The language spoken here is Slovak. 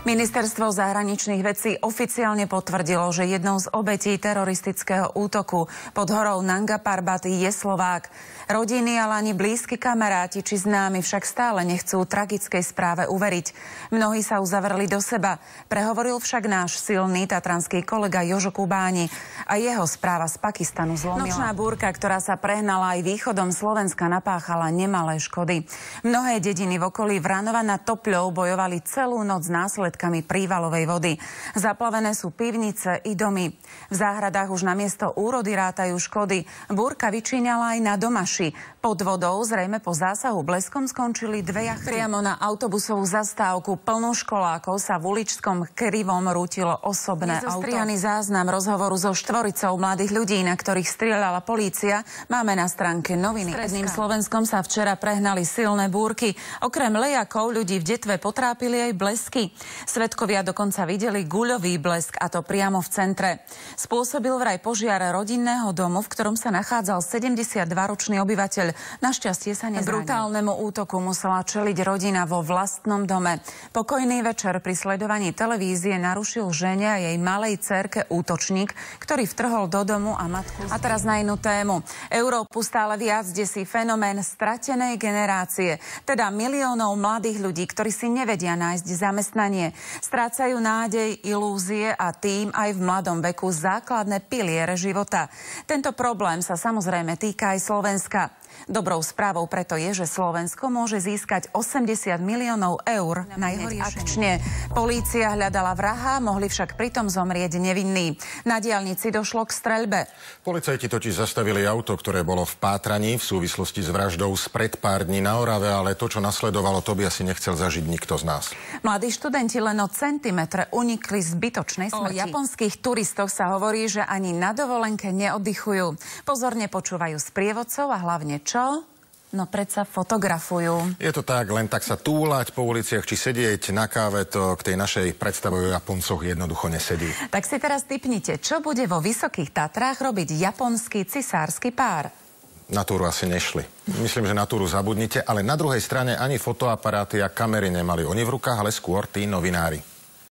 Ministerstvo zahraničných vecí oficiálne potvrdilo, že jednou z obetí teroristického útoku pod horou Nanga Parbat je Slovák. Rodiny, ale ani blízki kamaráti či známi však stále nechcú tragickej správe uveriť. Mnohí sa uzavreli do seba. Prehovoril však náš silný tatranský kolega Jožo Kubáni a jeho správa z Pakistanu zlomila. Nočná búrka, ktorá sa prehnala aj východom Slovenska, napáchala nemalé škody. Mnohé dediny v okolí Vranova nad Topľou bojovali celú noc s následkami prívalovej vody. Zaplavené sú pivnice i domy. V záhradách už namiesto úrody rátajú škody. Búrka vyčíňala aj na Domaši. Pod vodou zrejme po zásahu bleskom skončili dve jachty. Priamo na autobusovú zastávku plnú školákov sa v uličskom Krivom rútilo osobné auto. Nezostrianý záznam rozhovoru so štvoricou mladých ľudí, na ktorých strieľala polícia, máme na stránke Noviny. Stredným Slovenskom sa včera prehnali silné búrky. Okrem lejakov ľudí v Detve potrápili aj blesky. Svedkovia dokonca videli guľový blesk, a to priamo v centre. Spôsobil vraj požiar rodinného domu, v ktorom sa nachádzal 72-ročný obyvateľ. Našťastie sa nezranil. Brutálnemu útoku musela čeliť rodina vo vlastnom dome. Pokojný večer pri sledovaní televízie narušil žene a jej malej dcérke útočník, ktorý vtrhol do domu a matku. A teraz na inú tému. Európu stále viac desí fenomén stratenej generácie, teda miliónov mladých ľudí, ktorí si nevedia nájsť zamestnanie. Strácajú nádej, ilúzie a tým aj v mladom veku základné piliere života. Tento problém sa samozrejme týka aj Slovenska. Dobrou správou preto je, že Slovensko môže získať 80 miliónov eur na jeho riešenie. Polícia hľadala vraha, mohli však pritom zomrieť nevinní. Na diaľnici došlo k streľbe. Policajti totiž zastavili auto, ktoré bolo v pátraní v súvislosti s vraždou spred pár dní na Orave, ale to, čo nasledovalo, to by asi nechcel zažiť nikto z nás. Mladí študenti len o centimetre unikli zbytočnej smrti. O japonských turistoch sa hovorí, že ani na dovolenke neoddychujú. Pozorne počúvajú sprievodcov a hlavne čo? No predsa fotografujú. Je to tak, len tak sa túlať po uliciach či sedieť na káve, to k tej našej predstave o Japoncoch jednoducho nesedí. Tak si teraz tipnite, čo bude vo Vysokých Tatrách robiť japonský cisársky pár? Na túru asi nešli. Myslím, že na túru zabudnite, ale na druhej strane ani fotoaparáty a kamery nemali oni v rukách, ale skôr tí novinári.